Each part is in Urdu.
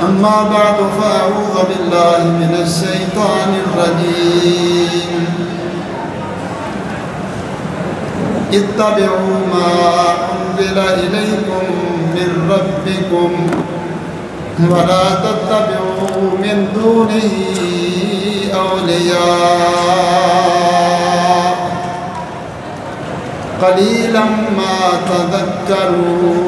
أما بعد فأعوذ بالله من الشيطان الرجيم اتبعوا ما أنزل إليكم من ربكم ولا تتبعوا من دونه أولياء قليلا ما تذكرون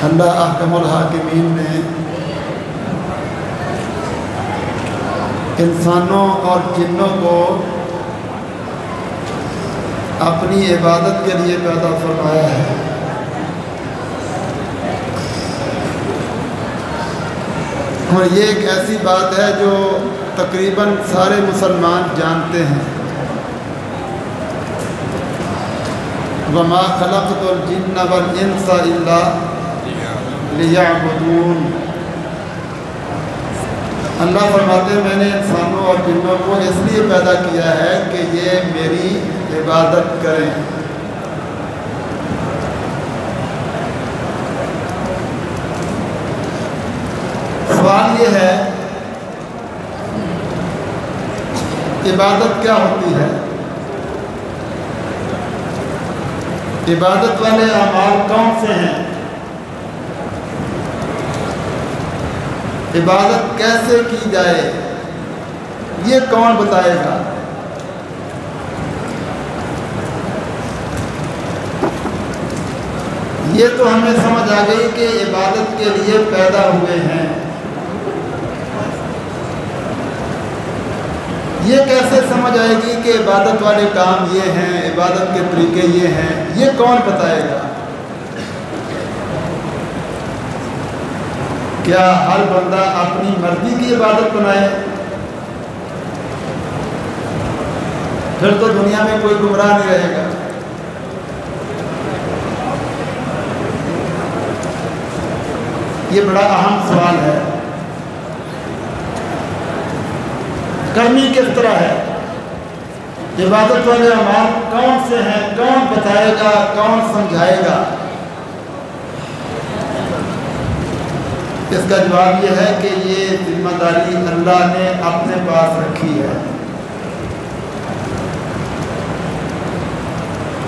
اللہ احکم الحاکمین نے انسانوں اور جنوں کو اپنی عبادت کے لیے پیدا فرمایا ہے۔ اور یہ ایک ایسی بات ہے جو تقریباً سارے مسلمان جانتے ہیں۔ وَمَا خَلَقْتُ الْجِنَّ وَالْإِنسَ إِلَّا لِيَعْبُدُونَ۔ اللہ فرماتے ہیں میں نے انسانوں اور جنوں کو اس لیے پیدا کیا ہے کہ یہ میری عبادت کریں۔ سوال یہ ہے عبادت کیا ہوتی ہے؟ عبادت والے اعمال کون سے ہیں؟ عبادت کیسے کی جائے یہ کون بتائے گا؟ یہ تو ہمیں سمجھ آ گئی کہ عبادت کے لیے پیدا ہوئے ہیں۔ یہ کیسے سمجھ آئے گی کہ عبادت والے کام یہ ہیں، عبادت کے طریقے یہ ہیں، یہ کون بتائے گا؟ کیا ہر بندہ اپنی مرضی کی عبادت بنائے؟ پھر تو دنیا میں کوئی گمراہ نہیں رہے گا۔ یہ بڑا اہم سوال ہے۔ کرنی کس طرح ہے؟ عبادت والے اعمال کون سے ہیں؟ کون بتائے گا؟ کون سمجھائے گا؟ اس کا جواب یہ ہے کہ یہ ذمہ داری اللہ نے اپنے پاس رکھی ہے۔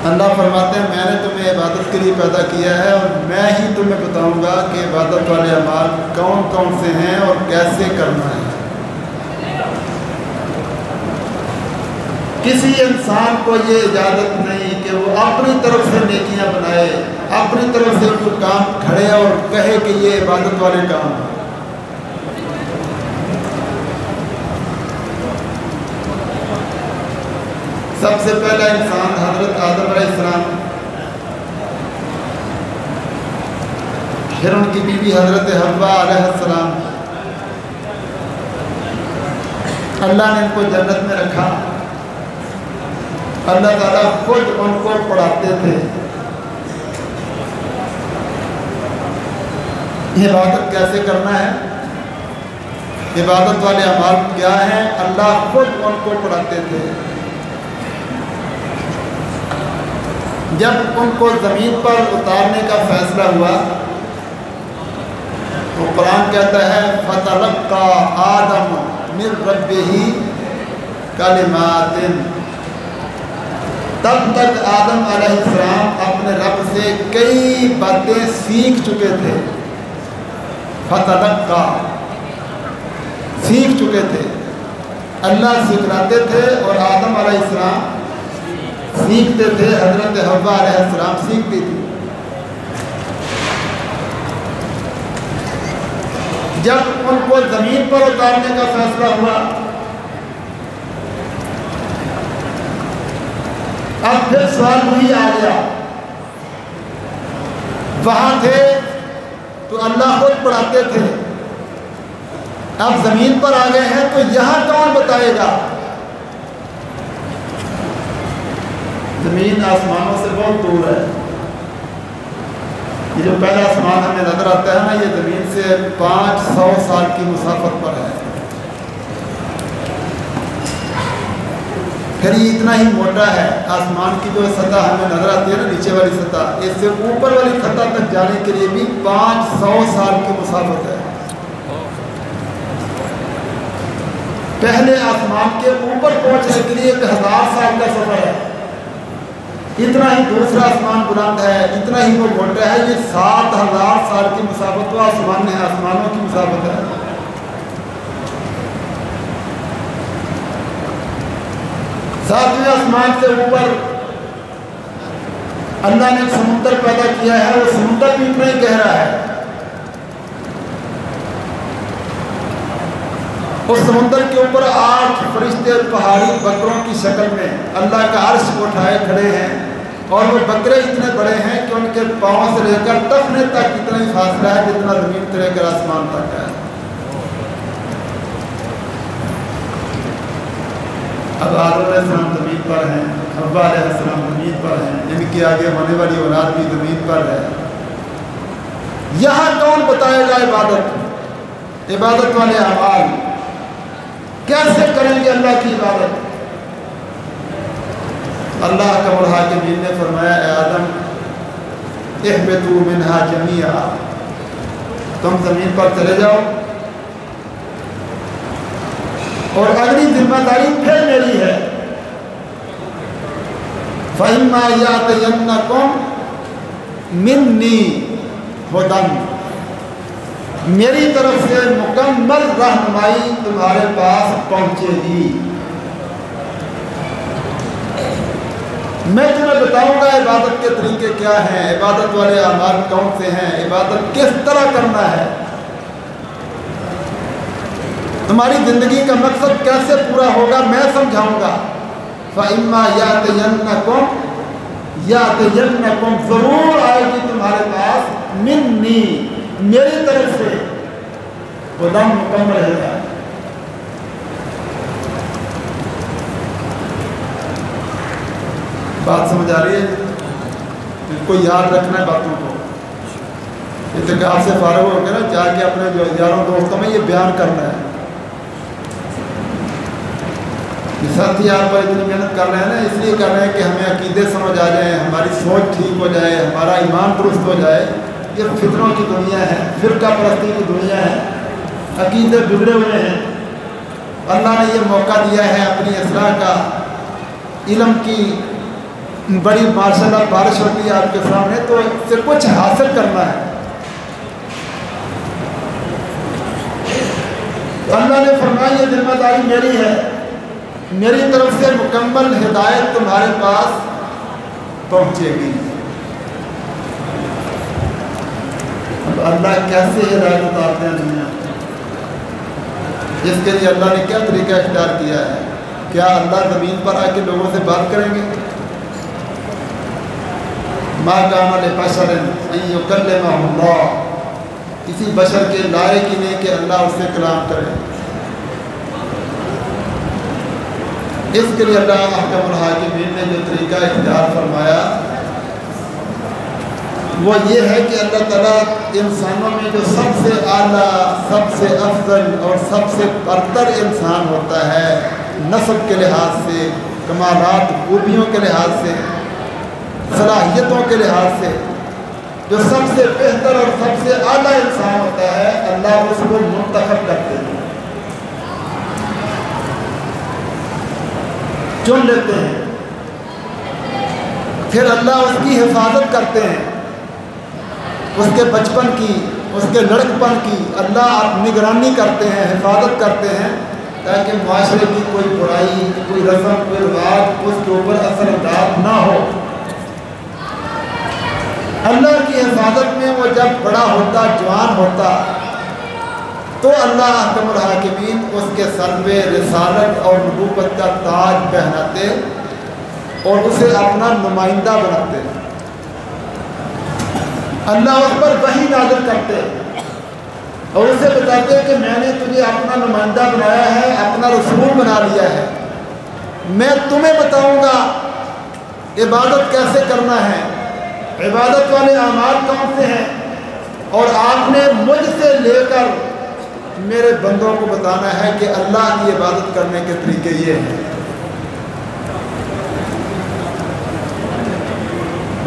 اللہ فرماتے ہیں میں نے تمہیں عبادت کے لیے پیدا کیا ہے اور میں ہی تمہیں بتاؤں گا کہ عبادت والے اعمال کون کون سے ہیں اور کیسے کرنا ہے۔ کسی انسان کو یہ اجازت نہیں کہ وہ اپنی طرف سے نیکیاں بنائے، اپنی طرف سے کوئی کام کھڑے اور کہے کہ یہ عبادت والے کام ہیں۔ سب سے پہلا انسان حضرت آدم علیہ السلام، پھر ان کی بیوی حضرت حوا علیہ السلام۔ اللہ نے ان کو جنت میں رکھا۔ اللہ تعالیٰ خود ان کو پڑھاتے تھے۔ عبادت کیسے کرنا ہے، عبادت والے اعمال کیا ہیں، اللہ خود ان کو پڑھاتے تھے۔ جب ان کو زمین پر اتارنے کا فیصلہ ہوا تو قرآن کہتا ہے فَتَلَقَّىٰ آدَمُ مِن رَبِّهِ کَلِمَاتٍ۔ تب تک آدم علیہ السلام اپنے رب سے کئی باتیں سیکھ چکے تھے۔ فتلقا سیکھ چکے تھے، اللہ سکھلاتے تھے اور آدم علیہ السلام سیکھتے تھے، حضرت حوا علیہ السلام سیکھتی تھی۔ جب ان کو زمین پر اتارنے کا فیصلہ ہوا اب پھر سوال وہی آ گیا، وہاں تھے تو اللہ خود پڑھاتے تھے، اب زمین پر آ گئے ہیں تو یہاں کون بتائے گا؟ زمین آسمانوں سے بہت دور ہے۔ یہ جو پہلا آسمان ہمیں نظر آتا ہے نا، یہ زمین سے 500 سال کی مسافت پر ہے۔ پھر یہ اتنا ہی موٹا ہے، آسمان کی جو سطح ہمیں نظر آتی ہے نا، نیچے والی سطح، اس سے اوپر والی سطح تک جانے کے لیے بھی 500 سال کی مسافت ہے۔ پہلے آسمان کے اوپر پہنچنے کے لیے 1000 سال کا سفر ہے۔ اتنا ہی دوسرا آسمان بلند ہے، اتنا ہی وہ موٹا ہے، یہ 7000 سال کی مسافت وہ آسمان ہے، آسمانوں کی مسافت ہے۔ ساتویں آسمان سے اوپر اللہ نے سمندر پیدا کیا ہے، وہ سمندر بھی اتنا ہی گہرا ہے۔ اس سمندر کے اوپر 8 فرشتے پہاڑی بکروں کی شکل میں اللہ کا عرش کو اٹھائے کھڑے ہیں، اور وہ بکرے اتنے بڑے ہیں کہ ان کے پاؤں سے لے کر ٹخنے تک اتنا ہی فاصلہ ہے جتنا زمین سے لے کر آسمان تک ہے۔ اب آدم علیہ السلام زمین پر ہیں، حوا علیہ السلام زمین پر ہیں، ان کی آگے ہونے والی اولاد بھی زمین پر ہے۔ یہاں کون بتائے گا عبادت والے اعمال کیسے کریں گے اللہ کی عبادت؟ اللہ کا الحاکمین نے فرمایا، اے آدم اہبطوا منہا جمیعا، تم زمین پر چلے جاؤ، اور اگلی ذمہ داری پھر میری ہے۔ فَإِمَّا يَأْتِيَنَّكُمْ مِنِّي هُدًى، میری طرف سے مکمل رہنمائی تمہارے پاس پہنچے گی۔ میں تمہیں بتاؤں گا عبادت کے طریقے کیا ہیں، عبادت والے اعمال کون سے ہیں، عبادت کس طرح کرنا ہے، تمہاری زندگی کا مقصد کیسے پورا ہوگا میں سمجھاؤں گا۔ فَإِمَّا يَأْتِيَنَّكُمْ، ضرور آئے گی تمہارے پاس منی، میری طرف سے خدا مکمل ہے۔ بات سمجھ آ رہی ہے؟ اس کو یاد رکھنا ہے باتوں کو، اعتکاف سے فارغ ہو کے نا جا کے اپنے جو یاروں دوستوں میں یہ بیان کرنا ہے۔ ساتھی آپ پر اتنی محنت کر رہے ہیں نا، اس لیے کر رہے ہیں کہ ہمیں عقیدے سمجھ آ جائیں، ہماری سوچ ٹھیک ہو جائے، ہمارا ایمان درست ہو جائے۔ یہ فطروں کی دنیا ہے، فرقہ پرستی کی دنیا ہے، عقیدے بگڑے ہوئے ہیں۔ اللہ نے یہ موقع دیا ہے اپنی اصلاح کا، علم کی بڑی ماشاءاللہ بارش ہوتی ہے آپ کے سامنے، تو اس سے کچھ حاصل کرنا ہے۔ اللہ نے فرمایا یہ ذمہ داری میری ہے، میری طرف سے مکمل ہدایت تمہارے پاس پہنچے گی۔ اب اللہ کیسے ہدایت اتارتے ہیں دنیا میں؟ اس کے لیے اللہ نے کیا طریقہ اختیار کیا ہے؟ کیا اللہ زمین پر آ کے لوگوں سے بات کریں گے؟ ما کان لبشر ان یکلمہ اللہ، کسی بشر کے لائق ہی نہیں کہ اللہ اس سے کلام کرے۔ اس کے لیے اللہ احکم الحاکمین نے جو طریقہ اختیار فرمایا وہ یہ ہے کہ اللہ تعالیٰ انسانوں میں جو سب سے اعلیٰ، سب سے افضل اور سب سے برتر انسان ہوتا ہے، نسب کے لحاظ سے، کمالات خوبیوں کے لحاظ سے، صلاحیتوں کے لحاظ سے، جو سب سے بہتر اور سب سے اعلیٰ انسان ہوتا ہے، اللہ اس کو منتخب کرتے ہیں، چن لیتے ہیں، پھر اللہ اس کی حفاظت کرتے ہیں، اس کے بچپن کی، اس کے لڑکپن کی اللہ آپ نگرانی کرتے ہیں، حفاظت کرتے ہیں، تاکہ معاشرے کی کوئی برائی، کوئی رسم، کوئی رواج اس کے اوپر اثر انداز نہ ہو۔ اللہ کی حفاظت میں وہ جب بڑا ہوتا، جوان ہوتا، تو اللہ احکم الحاکمین اس کے سر پہ رسالت اور نبوت کا تاج پہناتے اور اسے اپنا نمائندہ بناتے، اللہ اس پر وحی نازل کرتے اور اسے بتاتے کہ میں نے تجھے اپنا نمائندہ بنایا ہے، اپنا رسول بنا لیا ہے، میں تمہیں بتاؤں گا عبادت کیسے کرنا ہے، عبادت والے اعمال کون سے ہیں، اور آپ نے مجھ سے لے کر میرے بندوں کو بتانا ہے کہ اللہ کی عبادت کرنے کے طریقے یہ ہیں۔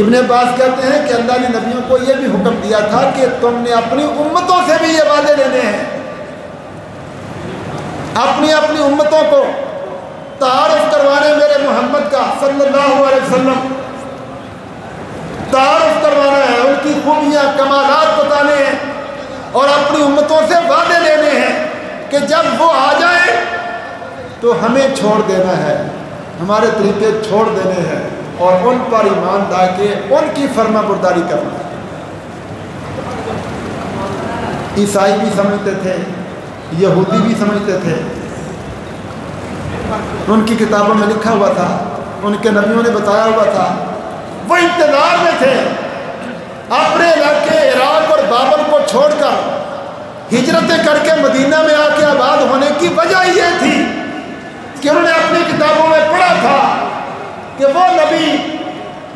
ابن عباس کہتے ہیں کہ اللہ نے نبیوں کو یہ بھی حکم دیا تھا کہ تم نے اپنی امتوں سے بھی یہ وعدے لینے ہیں، اپنی امتوں کو تعارف کروانے میرے محمد کا صلی اللہ علیہ وسلم، تعارف کروانا ہے، ان کی خوبیاں کمالات بتانے ہیں، اور اپنی امتوں سے وعدے لینے ہیں کہ جب وہ آ جائیں تو ہمیں چھوڑ دینا ہے، ہمارے طریقے چھوڑ دینے ہیں، اور ان پر ایمان لا کے ان کی فرما برداری کرنا ہے۔ عیسائی بھی سمجھتے تھے، یہودی بھی سمجھتے تھے، ان کی کتابوں میں لکھا ہوا تھا، ان کے نبیوں نے بتایا ہوا تھا، وہ انتظار میں تھے اپنے علاقے عراق اور بابل کو چھوڑ کر ہجرتیں کر کے مدینہ میں آ کے آباد ہونے کی وجہ یہ تھی کہ انہوں نے اپنی کتابوں میں پڑھا تھا کہ وہ نبی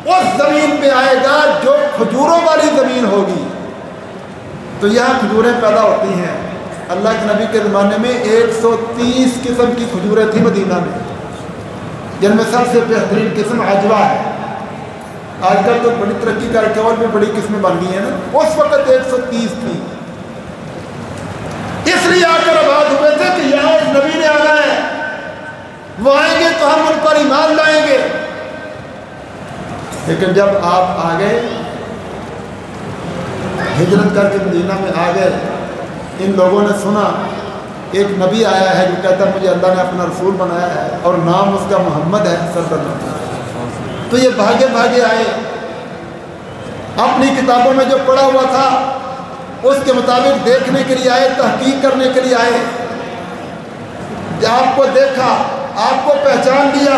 اس زمین پہ آئے گا جو کھجوروں والی زمین ہوگی۔ تو یہاں کھجوریں پیدا ہوتی ہیں، اللہ کے نبی کے زمانے میں 130 قسم کی کھجوریں تھیں مدینہ میں، جن میں سب سے بہترین قسم عجوا ہے۔ آج کل تو بڑی ترقی کر کے اور بھی بڑی قسمیں بن گئی ہیں نا، اس وقت 130 تھی، اس لیے آ کر آباد ہوئے تھے کہ یہاں اس نبی نے آنا ہے، وہ آئیں گے تو ہم ان پر ایمان لائیں گے۔ لیکن جب آپ آ گئے، ہجرت کر کے مدینہ میں آ گئے، ان لوگوں نے سنا ایک نبی آیا ہے جو کہتا ہے مجھے اللہ نے اپنا رسول بنایا ہے اور نام اس کا محمد ہے صلی اللہ علیہ وسلم، تو یہ بھاگے بھاگے آئے، اپنی کتابوں میں جو پڑھا ہوا تھا اس کے مطابق دیکھنے کے لیے آئے، تحقیق کرنے کے لیے آئے۔ آپ کو دیکھا، آپ کو پہچان لیا،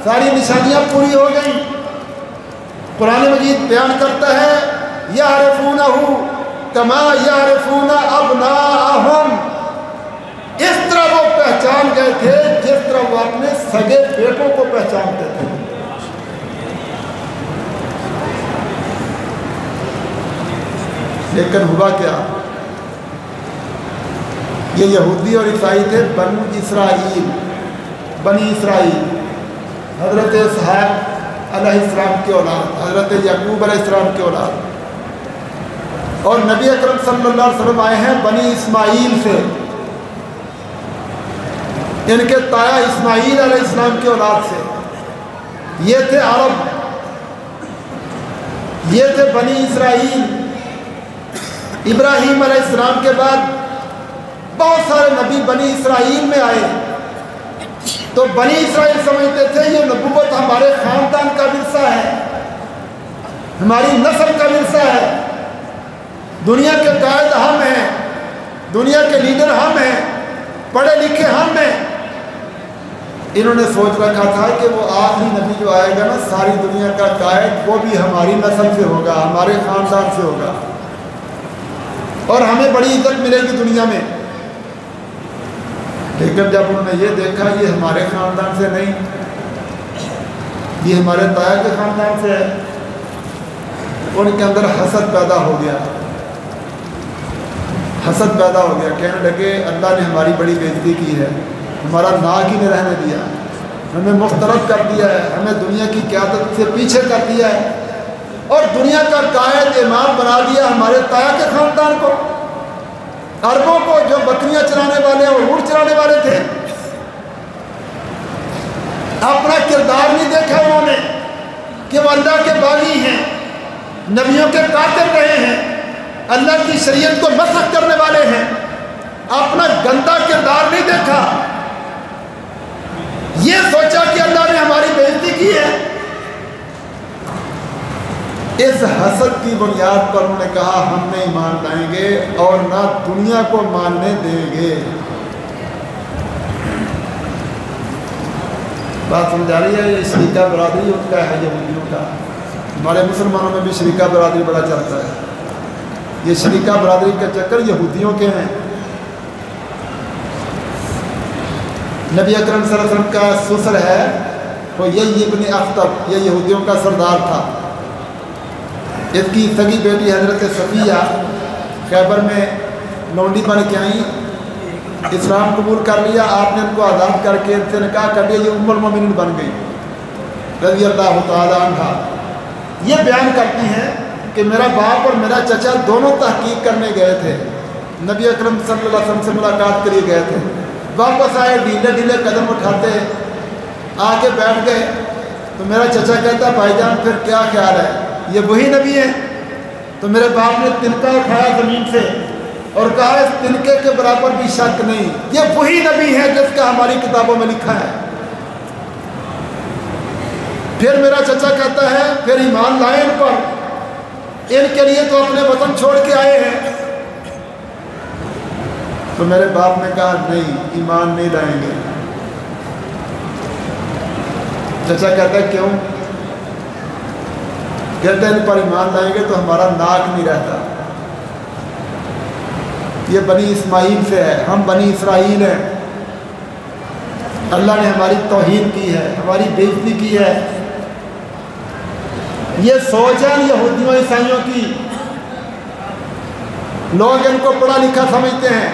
ساری نشانیاں پوری ہو گئیں۔ قرآن مجید بیان کرتا ہے یعرفونہ کما یعرفون ابناءہم، اس طرح وہ پہچان گئے تھے جس طرح وہ اپنے سگے بیٹوں کو پہچانتے تھے۔ لیکن ہوا کیا، یہ یہودی اور عیسائی تھے بنو اسرائیل، بنی اسرائیل، حضرت اسحاق علیہ السلام کی اولاد، حضرت یعقوب علیہ السلام کی اولاد، اور نبی اکرم صلی اللہ علیہ وسلم آئے ہیں بنی اسماعیل سے، ان کے تایا اسماعیل علیہ السلام کی اولاد سے۔ یہ تھے عرب، یہ تھے بنی اسرائیل۔ ابراہیم علیہ السلام کے بعد بہت سارے نبی بنی اسرائیل میں آئے، تو بنی اسرائیل سمجھتے تھے یہ نبوت ہمارے خاندان کا ورثہ ہے، ہماری نسل کا ورثہ ہے، دنیا کے قائد ہم ہیں، دنیا کے لیڈر ہم ہیں، پڑھے لکھے ہم ہیں۔ انہوں نے سوچ رکھا تھا کہ وہ آخری نبی جو آئے گا نا ساری دنیا کا قائد، وہ بھی ہماری نسل سے ہوگا، ہمارے خاندان سے ہوگا، اور ہمیں بڑی عزت ملے گی دنیا میں۔ لیکن جب انہوں نے یہ دیکھا یہ ہمارے خاندان سے نہیں، یہ ہمارے تایا کے خاندان سے ہے، ان کے اندر حسد پیدا ہو گیا، حسد پیدا ہو گیا، کہنے لگے اللہ نے ہماری بڑی بےعزتی کی ہے، ہمارا ناک ہی نہیں رہنے دیا، ہمیں مخترب کر دیا ہے، ہمیں دنیا کی قیادت سے پیچھے کر دیا ہے، اور دنیا کا قائد امام بنا دیا ہمارے تایا کے خاندان کو، عربوں کو جو بکریاں چرانے والے اور اونٹ چرانے والے تھے۔ اپنا کردار نہیں دیکھا انہوں نے کہ وہ اللہ کے باغی ہیں، نبیوں کے قاتل رہے ہیں، اللہ کی شریعت کو مسخ کرنے والے ہیں، اپنا گندا کردار نہیں دیکھا، یہ سوچا کہ اللہ نے ہماری بےعزتی کی ہے۔ اس حسد کی بنیاد پر انہوں نے کہا ہم نے ایمان لائیں گے اور نہ دنیا کو ماننے دیں گے۔ بات سمجھا رہی ہے؟ یہ شریکہ برادری ان کا ہے، یہودیوں کا۔ ہمارے مسلمانوں میں بھی شریکہ برادری بڑا چلتا ہے، یہ شریکہ برادری کا چکر یہودیوں کے ہیں۔ نبی اکرم صلی اللہ علیہ وسلم کا سسر ہے وہ یہ ابن اخطب، یہ یہودیوں کا سردار تھا، اس کی سگی بیٹی حضرت صفیہ خیبر میں لونڈی بن کے آئیں، اسلام قبول کر لیا، آپ نے ان کو آزاد کر کے ان سے نکاح کر لیا، یہ ام المومنین بن گئی رضی اللہ تعالیٰ عنہ۔ یہ بیان کرتی ہیں کہ میرا باپ اور میرا چچا دونوں تحقیق کرنے گئے تھے، نبی اکرم صلی اللہ علیہ وسلم سے ملاقات کے لیے گئے تھے، واپس آئے ڈھیلے ڈھیلے قدم اٹھاتے آ کے بیٹھ گئے تو میرا چچا کہتا بھائی جان پھر کیا خیال ہے، یہ وہی نبی ہیں؟ تو میرے باپ نے تنکا اٹھایا زمین سے اور کہا اس تنکے کے برابر بھی شک نہیں، یہ وہی نبی ہے جس کا ہماری کتابوں میں لکھا ہے۔ پھر میرا چچا کہتا ہے پھر ایمان لائے ان پر، ان کے لیے تو اپنے وطن چھوڑ کے آئے ہیں۔ تو میرے باپ نے کہا نہیں، ایمان نہیں لائیں گے۔ چچا کہتا ہے کیوں؟ کہتے ہیں ان پر ایمان لائیں گے تو ہمارا ناک نہیں رہتا، یہ بنی اسماعیل سے ہے، ہم بنی اسرائیل ہیں، اللہ نے ہماری توہین کی ہے، ہماری بے عزتی کی ہے۔ یہ سوچ ہے یہودیوں عیسائیوں کی، لوگ ان کو پڑھا لکھا سمجھتے ہیں،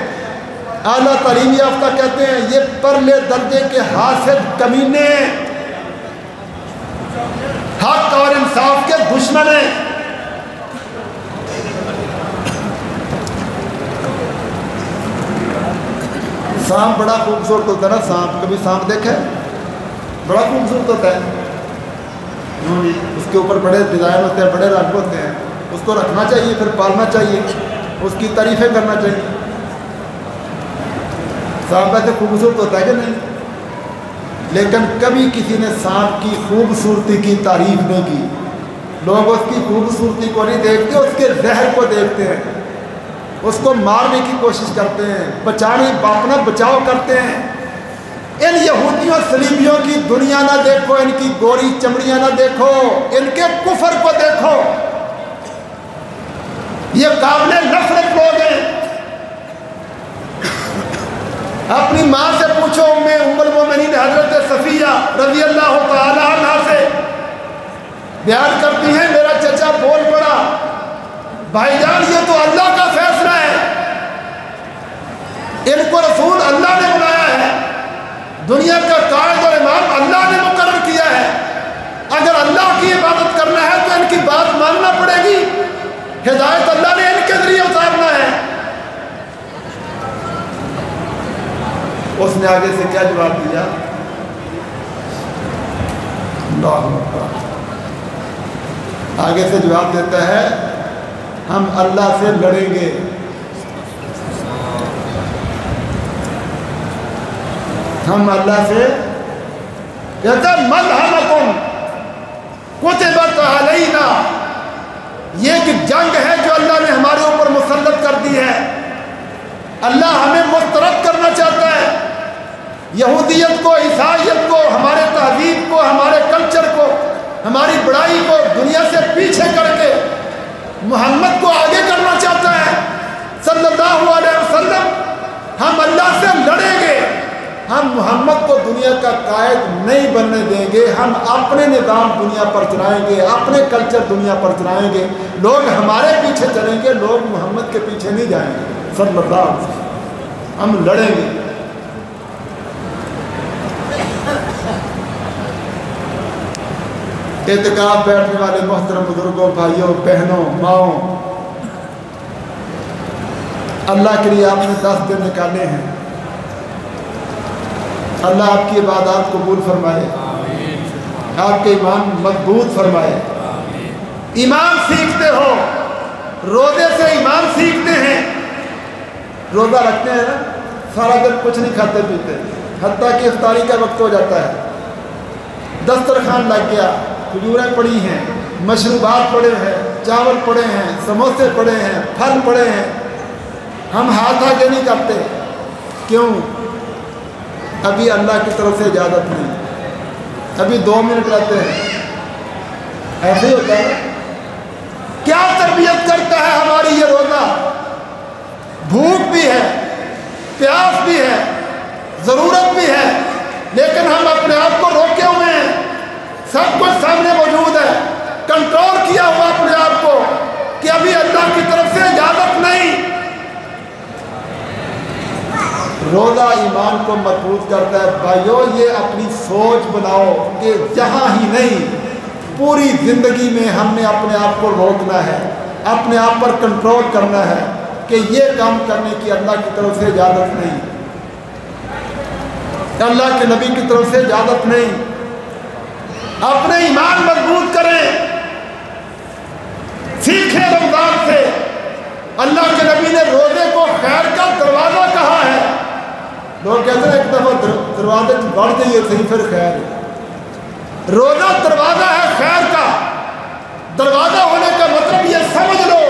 اعلیٰ تعلیم یافتہ کہتے ہیں، یہ پرلے درجے کے حاسد کمینے ہیں، حق اور انصاف کے دشمن ہیں۔ سانپ بڑا خوبصورت ہوتا ہے نا، سانپ کبھی سانپ دیکھا ہے؟ بڑا خوبصورت ہوتا ہے، اس کے اوپر بڑے ڈیزائن ہوتے ہیں، بڑے رنگ ہوتے ہیں، اس کو رکھنا چاہیے، پھر پالنا چاہیے، اس کی تعریفیں کرنا چاہیے۔ سانپ ایسے خوبصورت ہوتا ہے کہ نہیں؟ لیکن کبھی کسی نے سانپ کی خوبصورتی کی تعریف نہیں کی، لوگ اس کی خوبصورتی کو نہیں دیکھتے، اس کے زہر کو دیکھتے ہیں، اس کو مارنے کی کوشش کرتے ہیں، بچانے اپنا بچاؤ کرتے ہیں۔ ان یہودیوں صلیبیوں کی دنیا نہ دیکھو، ان کی گوری چمڑیاں نہ دیکھو، ان کے کفر کو دیکھو، یہ قابل نفرت لوگ ہیں۔ اپنی ماں سے پوچھو، ام المومنین حضرت صفیہ رضی اللہ تعالی عنہ سے بیان کرتی ہیں میرا چچا بول پڑا بھائی جان یہ تو اللہ کا فیصلہ ہے، ان کو رسول اللہ نے بلایا ہے، دنیا کا قائد اور امام اللہ نے مقرر کیا ہے، اگر اللہ کی عبادت کرنا ہے تو ان کی بات ماننا پڑے گی، ہدایت اللہ نے ان کے ذریعے اتارنا ہے۔ اس نے آگے سے کیا جواب دیا؟ اللہ اکبر، آگے سے جواب دیتا ہے ہم اللہ سے لڑیں گے، ہم اللہ سے کہتا ملحمکم کتبت علینا، یہ ایک جنگ ہے جو اللہ نے ہمارے اوپر مسلط کر دی ہے، اللہ ہمیں مسترد کرنا چاہتا ہے، یہودیت کو، عیسائیت کو، ہمارے تہذیب کو، ہمارے کلچر کو، ہماری بڑائی کو دنیا سے پیچھے کر کے محمد کو آگے کرنا چاہتا ہے صلی اللہ علیہ وسلم۔ ہم اللہ سے لڑیں گے، ہم محمد کو دنیا کا قائد نہیں بننے دیں گے، ہم اپنے نظام دنیا پر چلائیں گے، اپنے کلچر دنیا پر چلائیں گے، لوگ ہمارے پیچھے چلیں گے، لوگ محمد کے پیچھے نہیں جائیں گے صلی اللہ علیہ وسلم، ہم لڑیں گے۔ اعتکاف بیٹھنے والے محترم بزرگوں، بھائیوں، بہنوں، ماؤں، اللہ کے لیے آپ نے 10 دن نکالے ہیں، اللہ آپ کی عبادات قبول فرمائے، آپ کے ایمان مضبوط فرمائے۔ ایمان سیکھتے ہو، روزے سے ایمان سیکھتے ہیں، روزہ رکھتے ہیں نا، سارا دن کچھ نہیں کھاتے پیتے، حتیٰ کہ افطاری کا وقت ہو جاتا ہے، دسترخوان لگ گیا، کھجوریں پڑی ہیں، مشروبات پڑے ہیں، چاول پڑے ہیں، سموسے پڑے ہیں، پھل پڑے ہیں، ہم ہاتھ آگے نہیں کرتے، کیوں؟ ابھی اللہ کی طرف سے اجازت نہیں، ابھی 2 منٹ رہتے ہیں، ایسے ہی ہوتا ہے۔ کیا تربیت کرتا ہے ہماری یہ روزہ؟ بھوک بھی ہے، پیاس بھی ہے، ضرورت بھی ہے، لیکن ہم اپنے آپ کو روکے ہوئے ہیں، سب کچھ سامنے موجود ہے، کنٹرول کیا ہوا اپنے آپ کو کہ ابھی اللہ کی طرف سے اجازت نہیں۔ روزہ ایمان کو مضبوط کرتا ہے۔ بھائیو، یہ اپنی سوچ بناؤ کہ یہاں ہی نہیں، پوری زندگی میں ہم نے اپنے آپ کو روکنا ہے، اپنے آپ پر کنٹرول کرنا ہے کہ یہ کام کرنے کی اللہ کی طرف سے اجازت نہیں، اللہ کے نبی کی طرف سے اجازت نہیں۔ اپنے ایمان مضبوط کریں، سیکھیں رمضان سے۔ اللہ کے نبی نے روزے کو خیر کا دروازہ کہا ہے۔ لوگ کہتے ہیں ایک دفعہ دروازے بڑھ جائیے صحیح پھر خیر ہے۔ روزہ دروازہ ہے خیر کا۔ دروازہ ہونے کا مطلب یہ سمجھ لو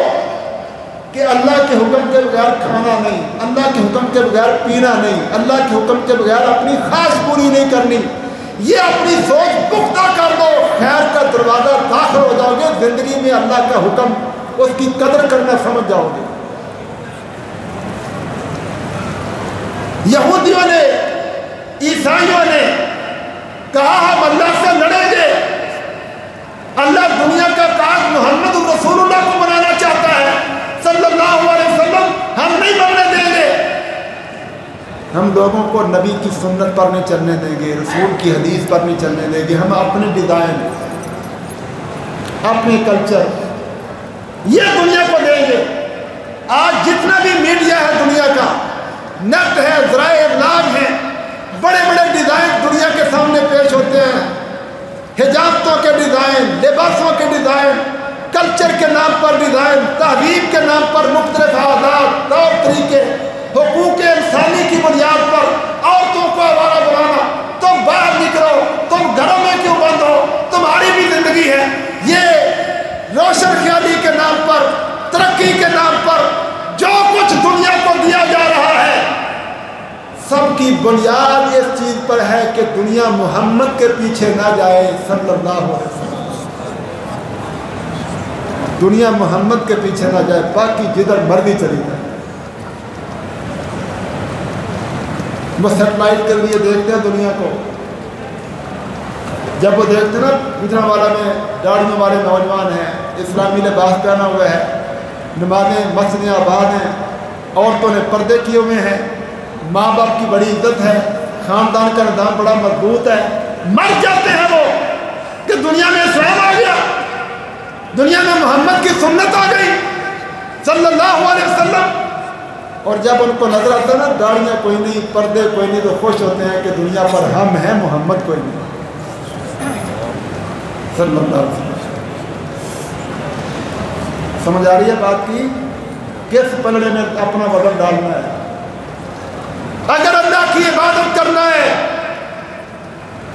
کہ اللہ کے حکم کے بغیر کھانا نہیں، اللہ کے حکم کے بغیر پینا نہیں، اللہ کے حکم کے بغیر اپنی خواہش پوری نہیں کرنی۔ یہ اپنی سوچ پختہ کر دو، خیر کا دروازہ داخل ہو جاؤ گے، زندگی میں اللہ کا حکم اس کی قدر کرنا سمجھ جاؤ گے۔ یہودیوں نے، عیسائیوں نے کہا ہم اللہ سے لڑیں گے، اللہ دنیا کا تاج محمد رسول اللہ کو بنانا چاہتا ہے صلی اللہ علیہ وسلم، ہم نہیں بننے دیں گے۔ ہم لوگوں کو نبی کی سنت پر نہیں چلنے دیں گے، رسول کی حدیث پر نہیں چلنے دیں گے، ہم اپنے ڈیزائن، اپنے کلچر یہ دنیا کو دیں گے۔ آج جتنا بھی میڈیا ہے دنیا کا، نیٹ ہے، ذرائع ابلاغ ہیں، بڑے بڑے ڈیزائن دنیا کے سامنے پیش ہوتے ہیں، حجابتوں کے ڈیزائن، لباسوں کے ڈیزائن، کلچر کے نام پر ڈیزائن، تہذیب کے نام پر مختلف عادات، طور طریقے، حقوق انسانی کی بنیاد پر عورتوں کو آوارہ بنانا۔ تم باہر نکلو، تم گھروں میں کیوں بند ہو، تمہاری بھی زندگی ہے۔ یہ روشن خیالی کے نام پر، ترقی کے نام پر جو کچھ دنیا کو دیا جا رہا ہے، سب کی بنیاد اس چیز پر ہے کہ دنیا محمد کے پیچھے نہ جائے صلی اللہ علیہ وسلم۔ دنیا محمد کے پیچھے نہ جائے، باقی جدھر مرضی چلی جائے۔ وہ سیٹلائٹ کے لیے دیکھتے ہیں دنیا کو، جب وہ دیکھتے ہیں نا گجرانوالہ میں داڑھیوں والے نوجوان ہیں، اسلامی لباس پہنا ہوا ہے، نمازیں مسجدیں آباد ہیں، عورتوں نے پردے کیے ہوئے ہیں، ماں باپ کی بڑی عزت ہے، خاندان کا نظام بڑا مضبوط ہے، مر جاتے ہیں وہ کہ دنیا میں اسلام آ گیا، دنیا میں محمد کی سنت آ گئی صلی اللہ علیہ وسلم۔ اور جب ان کو نظر آتا ہے نا داڑیاں کوئی نہیں، پردے کوئی نہیں، تو خوش ہوتے ہیں کہ دنیا پر ہم ہیں، محمد کوئی نہیں صلی اللہ علیہ وسلم۔ سمجھ آ رہی ہے بات کی؟ کس پلڑے میں اپنا وزن ڈالنا ہے؟ اگر اللہ کی عبادت کرنا ہے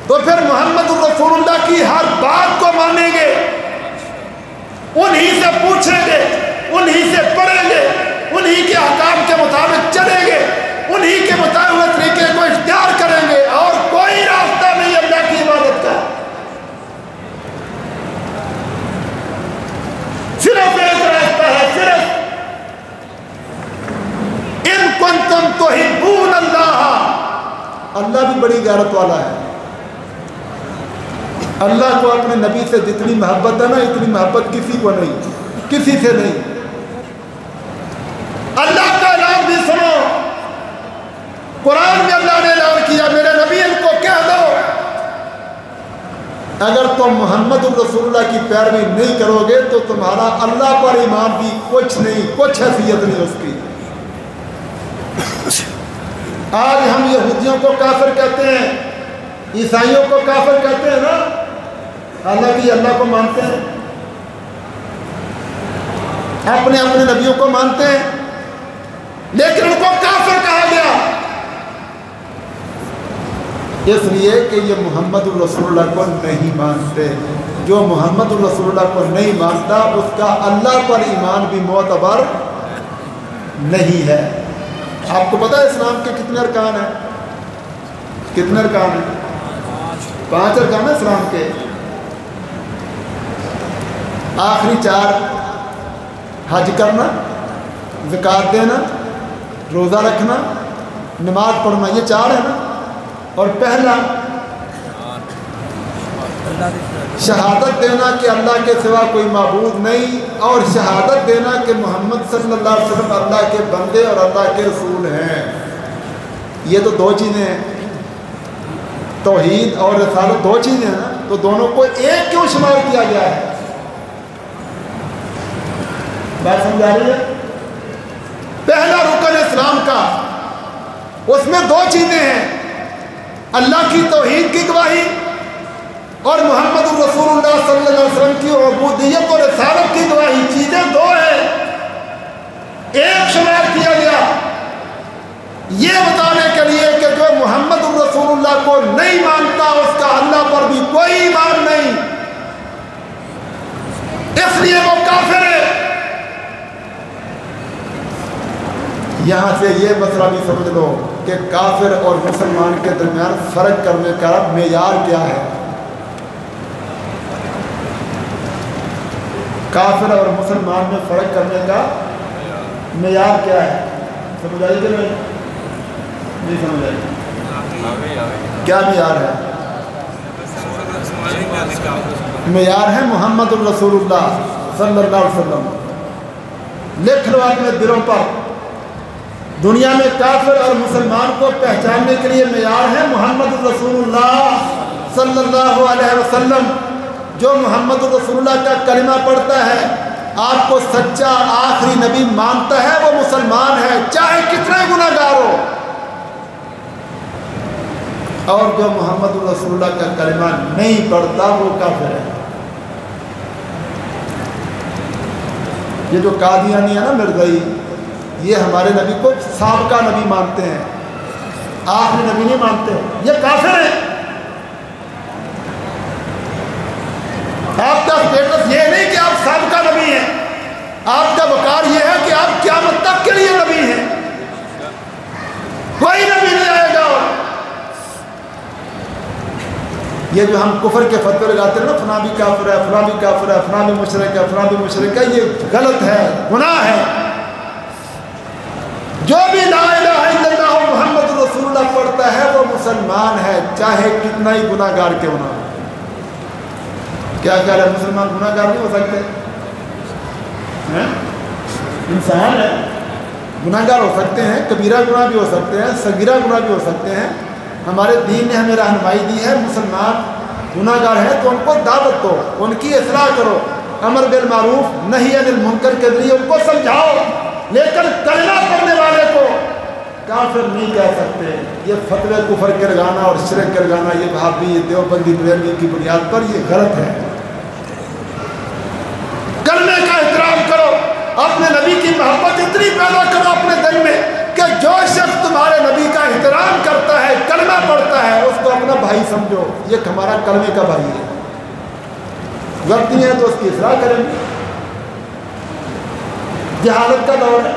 تو پھر محمد رسول اللہ کی ہر بات کو مانیں گے، انہی سے پوچھیں گے، انہی سے پڑھیں گے، انہی کے احکام کے مطابق چلیں گے، انہی کے بتائے ہوئے طریقے کو اختیار کریں گے، اور کوئی راستہ نہیں اللہ کی عبادت کا، صرف ایک راستہ ہے، صرف ان کنتم تحبون اللہ۔ اللہ بھی بڑی غیرت والا ہے، اللہ کو اپنے نبی سے جتنی محبت ہے نا، اتنی محبت کسی کو نہیں، کسی سے نہیں۔ اللہ کا اعلان بھی سنو، قرآن میں اللہ نے اعلان کیا، میرے نبی ان کو کہہ دو اگر تم محمد رسول اللہ کی پیروی نہیں کرو گے تو تمہارا اللہ پر ایمان بھی کچھ نہیں، کچھ حیثیت نہیں اس کی۔ آج ہم یہودیوں کو کافر کہتے ہیں، عیسائیوں کو کافر کہتے ہیں نا، حالانکہ یہ اللہ کو مانتے ہیں، اپنے اپنے نبیوں کو مانتے ہیں، لیکن ان کو کافر کہا گیا اس لیے کہ یہ محمد الرسول اللہ کو نہیں مانتے۔ جو محمد الرسول اللہ کو نہیں مانتا اس کا اللہ پر ایمان بھی معتبر نہیں ہے۔ آپ کو پتہ ہے اسلام کے کتنے ارکان ہیں؟ کتنے ارکان ہیں؟ 5 ارکان ہیں اسلام کے۔ آخری 4 حج کرنا، زکوٰۃ دینا، روزہ رکھنا، نماز پڑھنا، یہ 4 ہے نا۔ اور پہلا شہادت دینا کہ اللہ کے سوا کوئی معبود نہیں، اور شہادت دینا کہ محمد صلی اللہ علیہ وسلم اللہ کے بندے اور اللہ کے رسول ہیں۔ یہ تو 2 چیزیں ہیں، توحید اور رسالت 2 چیزیں ہیں نا۔ تو دونوں کو ایک کیوں شمار کیا گیا ہے؟ بات سمجھا رہی ہے؟ پہلا رکن اسلام کا، اس میں دو چیزیں ہیں، اللہ کی توحید کی گواہی اور محمد رسول اللہ صلی اللہ علیہ وسلم کی عبودیت اور رسالت کی گواہی، چیزیں دو ہیں، ایک شمار کیا گیا یہ بتانے کے لیے کہ جو محمد رسول اللہ کو نہیں مانتا اس کا اللہ پر بھی کوئی ایمان نہیں، اس لیے وہ کافر ہے۔ یہاں سے یہ مسئلہ بھی سمجھ لو کہ کافر اور مسلمان کے درمیان فرق کرنے کا معیار کیا ہے۔ کافر اور مسلمان میں فرق کرنے کا معیار کیا ہے؟ سمجھ آئی کہ نہیں سمجھ آئی؟ کیا معیار ہے؟ معیار ہے محمد الرسول اللہ صلی اللہ علیہ وسلم۔ لکھ لو اپنے دلوں پر، دنیا میں کافر اور مسلمان کو پہچاننے کے لیے معیار ہے محمد الرسول اللہ صلی اللہ علیہ وسلم۔ جو محمد الرسول اللہ کا کلمہ پڑھتا ہے، آپ کو سچا آخری نبی مانتا ہے، وہ مسلمان ہے، چاہے کتنے گناہ گار ہو۔ اور جو محمد الرسول اللہ کا کلمہ نہیں پڑھتا وہ کافر ہے۔ یہ جو قادیانی ہے نا مرزائی، یہ ہمارے نبی کو سابقہ نبی مانتے ہیں، آخری نبی نہیں مانتے، یہ کافر ہے۔ آپ کا اسٹیٹس یہ نہیں کہ آپ سابقہ نبی ہیں، آپ کا وقار یہ ہے کہ آپ قیامت تک کے لیے نبی ہیں، کوئی نبی نہیں آئے گا۔ یہ جو ہم کفر کے فتوے لگاتے ہیں نا، فلاں بھی کافر ہے، فلاں بھی کافر ہے، فلاں بھی مشرک ہے، فلاں بھی مشرک ہے، یہ غلط ہے، گناہ ہے۔ جو بھی لا الہ الا اللہ محمد رسول اللہ پڑھتا ہے وہ مسلمان ہے، چاہے کتنا ہی گناہ گار کیوں نہ ہو۔ کیا کہہ رہے ہیں؟ مسلمان گناہ گار نہیں ہو سکتے؟ انسان ہے، گناہ گار ہو سکتے ہیں، کبیرہ گناہ بھی ہو سکتے ہیں، صغیرہ گناہ بھی ہو سکتے ہیں۔ ہمارے دین نے ہمیں رہنمائی دی ہے، مسلمان گناہ گار ہیں تو ان کو دعوت دو، ان کی اصلاح کرو، امر بالمعروف نہی عن المنکر کے ذریعے ان کو سمجھاؤ، لیکن کلمہ پڑھنے والے کو کافر نہیں کہہ سکتے۔ یہ فتوے کفر کے لگانا اور شرک کے لگانا، یہ وہابی دیوبندی بریلوی کی بنیاد پر یہ غلط ہے۔ کلمے کا احترام کرو، اپنے نبی کی محبت اتنی پیدا کرو اپنے دل میں کہ جو شخص تمہارے نبی کا احترام کرتا ہے، کلمہ پڑھتا ہے، اس کو اپنا بھائی سمجھو، یہ ہمارا کلمے کا بھائی ہے۔ غلطی ہے تو اس کی اصلاح کریں گے، جہالت کا دور ہے۔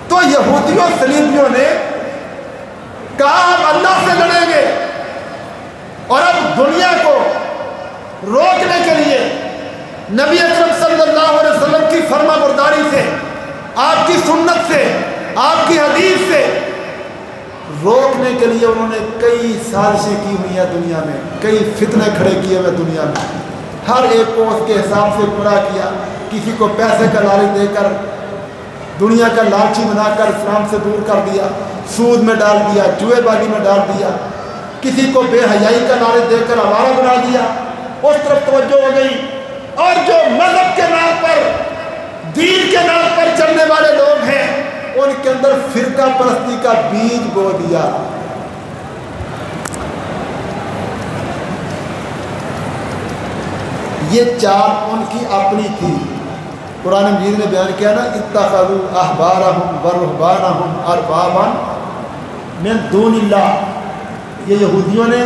تو یہودیوں صلیبیوں نے کہا ہم اللہ سے لڑیں گے، اور اب دنیا کو روکنے کے لیے نبی اکرم صلی اللہ علیہ وسلم کی فرما برداری سے، آپ کی سنت سے، آپ کی حدیث سے روکنے کے لیے انہوں نے کئی سازشیں کی ہوئی ہیں دنیا میں، کئی فتنے کھڑے کیے ہوئے دنیا میں، ہر ایک کو اس کے حساب سے گمراہ کیا۔ کسی کو پیسے کا لالچ دے کر، دنیا کا لالچی بنا کر اسلام سے دور کر دیا، سود میں ڈال دیا، جوئے بازی میں ڈال دیا، کسی کو بے حیائی کا لالچ دے کر آوارہ بنا دیا، اس طرف توجہ ہو گئی۔ اور جو مذہب کے نام پر، دین کے نام پر چلنے والے لوگ ہیں، ان کے اندر فرقہ پرستی کا بیج بو دیا۔ یہ چال ان کی اپنی تھی۔ قرآن مجید نے بیان کیا نا، اتخذوا احبارہم ورہبانہم اربابا من دون اللہ۔ یہ یہودیوں نے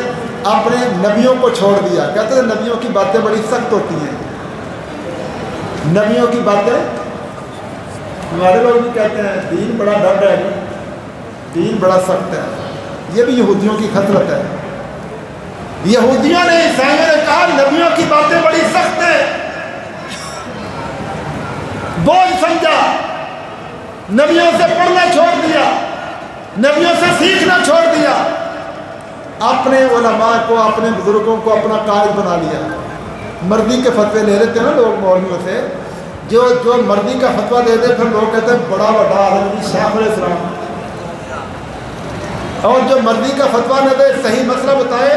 اپنے نبیوں کو چھوڑ دیا، کہتے ہیں نبیوں کی باتیں بڑی سخت ہوتی ہیں، نبیوں کی باتیں، ہمارے لوگ بھی کہتے ہیں دین بڑا ڈر ہے، دین بڑا سخت ہے، یہ بھی یہودیوں کی خصلت ہے۔ یہودیوں نے، عیسائیوں نے کہا نبیوں کی باتیں بڑی سخت ہیں، بوجھ سمجھا، نبیوں سے پڑھنا چھوڑ دیا، نبیوں سے سیکھنا چھوڑ دیا، اپنے علماء کو، اپنے بزرگوں کو اپنا قائد بنا لیا۔ مرضی کے فتوے لے لیتے ہیں نا لوگ مولویوں سے، جو مرضی کا فتویٰ دے دے، پھر لوگ کہتے ہیں بڑا بڑا عالم شیخ الاسلام، اور جو مرضی کا فتویٰ نہ دے، صحیح مسئلہ بتائے،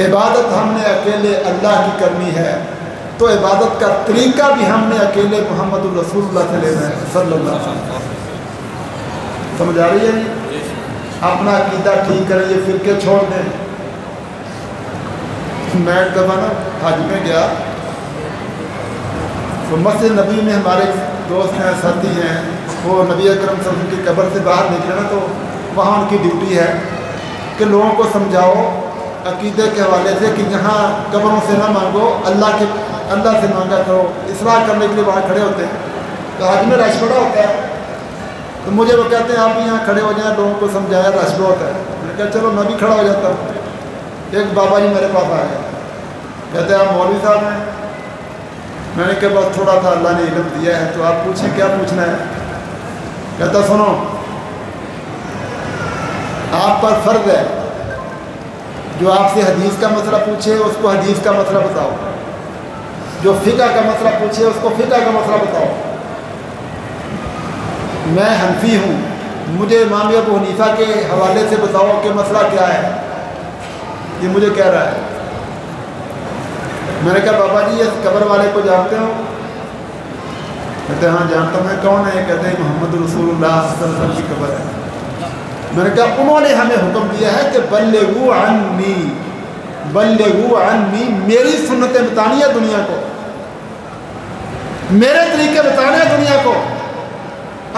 عبادت ہم نے اکیلے اللہ کی کرنی ہے تو عبادت کا طریقہ بھی ہم نے اکیلے محمد الرسول اللہ سے لینا ہے صلی اللہ علیہ وسلم۔ سمجھ آ رہی ہے؟ اپنا عقیدہ ٹھیک کریں، یہ فرقے چھوڑ دیں۔ میں ایک دفعہ نا حج میں گیا تو مسجد نبی میں ہمارے دوست ہیں، ساتھی ہیں، وہ نبی اکرم صلی اللہ علیہ وسلم کی قبر سے باہر نکلے نا، تو وہاں ان کی ڈیوٹی ہے کہ لوگوں کو سمجھاؤ عقیدے کے حوالے سے کہ یہاں قبروں سے نہ مانگو، اللہ سے مانگا کرو۔ اصلاح کرنے کے لیے وہاں کھڑے ہوتے ہیں تو حج میں رش بڑا ہوتا ہے، تو مجھے وہ کہتے ہیں آپ بھی یہاں کھڑے ہو جائیں، لوگوں کو سمجھایا، رش بڑا ہوتا ہے۔ میں نے کہا چلو میں بھی کھڑا ہو جاتا ہوں۔ ایک بابا جی میرے پاس آ گئے، کہتے ہیں آپ مولوی صاحب ہیں؟ میں نے کہا بس تھوڑا تھا اللہ نے علم دیا ہے تو آپ پوچھیں کیا پوچھنا ہے۔ کہتا سنو، آپ پر فرض ہے جو آپ سے حدیث کا مسئلہ پوچھے اس کو حدیث کا مسئلہ بتاؤ، جو فقہ کا مسئلہ پوچھے اس کو فقہ کا مسئلہ بتاؤ۔ میں حنفی ہوں، مجھے امام ابو حنیفہ کے حوالے سے بتاؤ کہ مسئلہ کیا ہے۔ یہ مجھے کہہ رہا ہے۔ میں نے کہا بابا جی اس قبر والے کو جانتے ہو؟ کہتے ہیں ہاں جانتا ہوں۔ میں کون ہے؟ کہتے ہیں محمد رسول اللہ صلی اللہ علیہ وسلم کی قبر ہے۔ میں نے کہا انہوں نے ہمیں حکم دیا ہے کہ بلغوا عنی، بلغوا عنی، میری سنتیں بتانی ہے دنیا کو، میرے طریقے بتانے ہیں دنیا کو۔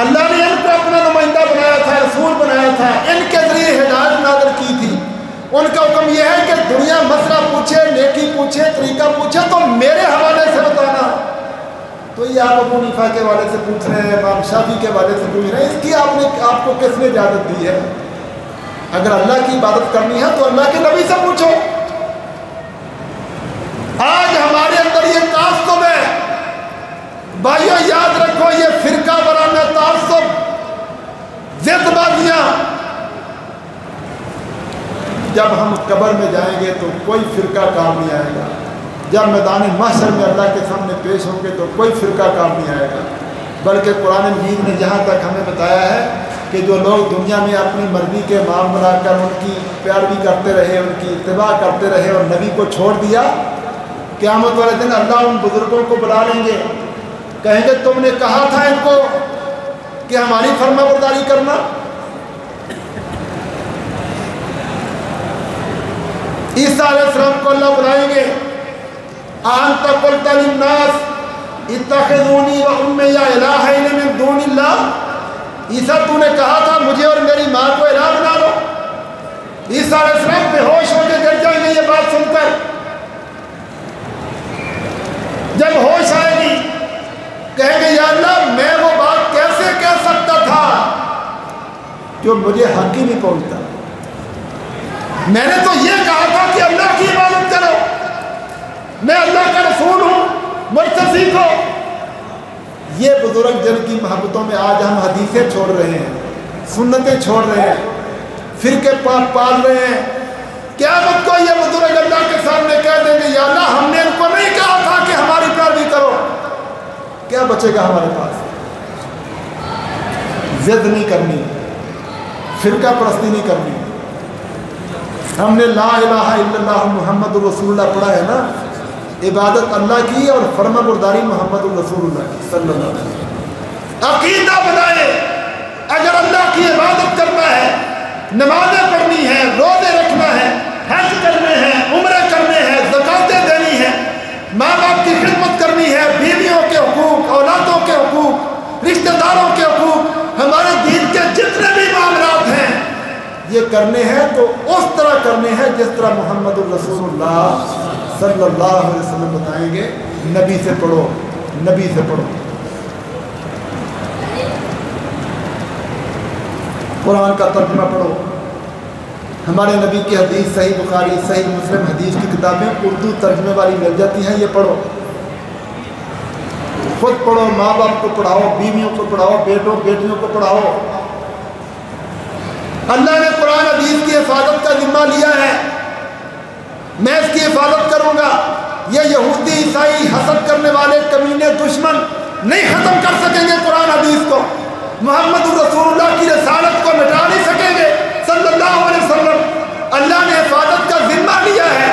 اللہ نے ان کو اپنا نمائندہ بنایا تھا، رسول بنایا تھا، ان کے ذریعے ہدایت نازل کی تھی۔ ان کا حکم یہ ہے کہ دنیا مسئلہ پوچھے، نیکی پوچھے، طریقہ پوچھے تو میرے حوالے سے بتانا۔ تو یہ آپ ابو حنیفہ کے حوالے سے پوچھ رہے ہیں، امام شافعی کے حوالے سے پوچھ رہے ہیں، اس کی آپ کو کس نے اجازت دی ہے؟ اگر اللہ کی عبادت کرنی ہے تو اللہ کے نبی سے پوچھو۔ آج ہمارے اندر یہ تعصب ہے، بھائیو یاد رکھو، یہ فرقہ وارانہ تعصب، ضد بازیاں، جب ہم قبر میں جائیں گے تو کوئی فرقہ کام نہیں آئے گا۔ جب میدان محشر میں اللہ کے سامنے پیش ہوں گے تو کوئی فرقہ کام نہیں آئے گا، بلکہ قرآن مجید نے جہاں تک ہمیں بتایا ہے کہ جو لوگ دنیا میں اپنی مرضی کے امام بنا کر ان کی پیروی کرتے رہے، ان کی اتباع کرتے رہے اور نبی کو چھوڑ دیا، قیامت والے دن اللہ ان بزرگوں کو بلا لیں گے، کہیں گے تم نے کہا تھا ان کو کہ ہماری فرما برداری کرنا۔ عیسیٰ علیہ السلام کو اللہ بلائیں گے، انت قلت للناس اتخذونی و امی الہین من دون اللہ، عیسیٰ تو نے کہا تھا مجھے اور میری ماں کو الہ بنا لو۔ عیسیٰ علیہ السلام بے ہوش ہو کے گر جائیں گے یہ بات سن کر۔ جب ہوش آئے گی کہیں گے یا اللہ میں وہ بات کیسے کہہ سکتا تھا جو مجھے حق ہی نہیں پہنچتا، میں نے تو یہ کہا تھا کہ اللہ کی عبادت کرو، میں اللہ کا رسول ہوں، مجھ سے سیکھو۔ یہ بزرگ جن کی محبتوں میں آج ہم حدیثیں چھوڑ رہے ہیں، سنتیں چھوڑ رہے ہیں، فرقے پال رہے ہیں، قیامت کو یہ بزرگ اللہ کے سامنے کہہ دیں گے یا اللہ ہم نے ان کو نہیں کہا تھا کہ ہماری پیروی کرو۔ کیا بچے گا ہمارے پاس؟ ضد نہیں کرنی، فرقہ پرستی نہیں کرنی۔ ہم نے لا الہ الا اللہ محمد رسول اللہ پڑھا ہے نا، عبادت اللہ کی اور فرما برداری محمد الرسول اللہ کی صلی اللہ علیہ وسلم۔ عقیدہ بنائے، اگر اللہ کی عبادت کرنا ہے، نمازیں پڑھنی ہے، روزے رکھنا ہے، حج کرنے ہیں، عمرے کرنے ہیں، زکاتیں دینی ہے، ماں باپ کی خدمت کرنی ہے، بیویوں کے حقوق، اولادوں کے حقوق، رشتہ داروں کے حقوق، ہمارے دین کے جتنے بھی معاملات ہیں یہ کرنے ہیں تو اس طرح کرنے ہیں جس طرح محمد الرسول اللہ صلی اللہ علیہ وسلم بتائیں گے۔ نبی سے پڑھو، نبی سے پڑھو، قرآن کا ترجمہ پڑھو، ہمارے نبی کی حدیث صحیح بخاری صحیح مسلم حدیث کی کتابیں اردو ترجمے والی مل جاتی ہیں، یہ پڑھو، خود پڑھو، ماں باپ کو پڑھاؤ، بیویوں کو پڑھاؤ، بیٹوں بیٹیوں کو پڑھاؤ۔ اللہ نے قرآن حدیث کی حفاظت کا ذمہ لیا ہے، میں اس کی حفاظت کروں گا۔ یہ یہودی عیسائی حسد کرنے والے کمینے دشمن نہیں ختم کر سکیں گے قرآن حدیث کو، محمد الرسول اللہ کی رسالت کو مٹا نہیں سکیں گے صلی اللہ علیہ وسلم۔ اللہ نے حفاظت کا ذمہ لیا ہے،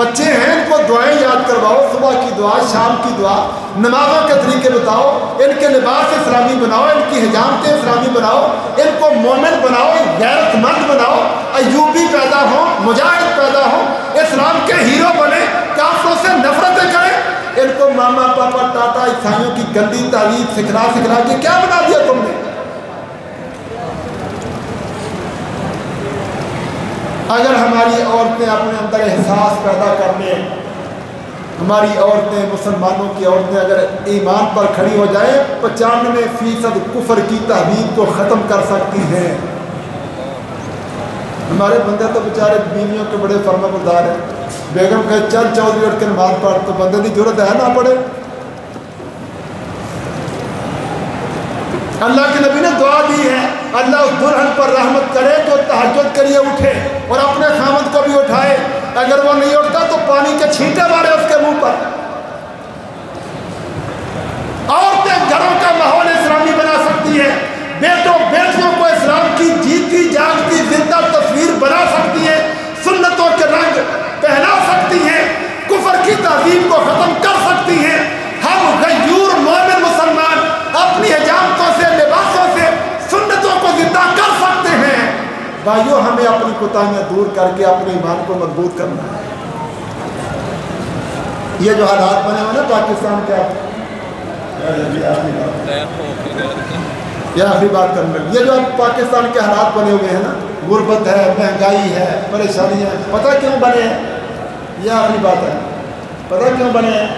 بچے ہیں ان کو دعائیں یاد کرواؤ، صبح کی دعا، شام کی دعا، نمازوں کے طریقے بتاؤ، ان کے لباس اسلامی بناؤ، ان کی حجامتیں اسلامی بناؤ، ان کو مومن بناؤ، غیرت مند بناؤ، ایوبی پیدا ہو، مجاہد پیدا ہو، اسلام کے ہیرو بنے، کافروں سے نفرتیں کریں۔ ان کو ماما پاپا ٹاٹا عیسائیوں کی گندی تعلیم سکھلا کے کیا بنا دیا تم نے؟ اگر ہماری عورتیں اپنے اندر احساس پیدا کر لیں، ہماری عورتیں، مسلمانوں کی عورتیں اگر ایمان پر کھڑی ہو جائیں، 95% کفر کی تہذیب کو ختم کر سکتی ہیں۔ ہمارے بندے تو بیچارے بیویوں کے بڑے فرما بردار ہیں، بیگم کہے چل چودھری اٹھ کے نماز پڑھ، تو بندے کی ضرورت ہے نہ پڑھے۔ اللہ کے نبی نے دعا دی ہے، اللہ اس دلہن پر رحمت کرے جو تہجد کے لیے اٹھے اور اپنے خامد کو بھی اٹھائے، اگر وہ نہیں اٹھتا تو پانی کے چھینٹے مارے اس کے منہ پر۔ عورتیں گھروں کا ماحول اسلامی بنا سکتی ہیں، بیٹوں بیٹیوں کو اسلام کی جیتی جاگتی زندہ تصویر بنا سکتی ہیں، سنتوں کے رنگ پہنا سکتی ہیں، کفر کی تہذیب کو ختم کر سکتی ہیں۔ ہم غیور مومن مسلمان اپنی حجامتوں سے، لباسوں سے سنتوں کو زندہ کر سکتے ہیں۔ بھائیو، ہمیں اپنی کوتاہیاں دور کر کے اپنے ایمان کو مضبوط کرنا ہے۔ یہ جو حالات بنے ہوئے نا پاکستان کے، یہ آخری بات کرنے لگے، یہ جو پاکستان کے حالات بنے ہوئے ہیں نا، غربت ہے، مہنگائی ہے، پریشانی ہے، پتہ کیوں بنے ہیں؟ یہ آخری بات ہے، پتہ کیوں بنے ہیں؟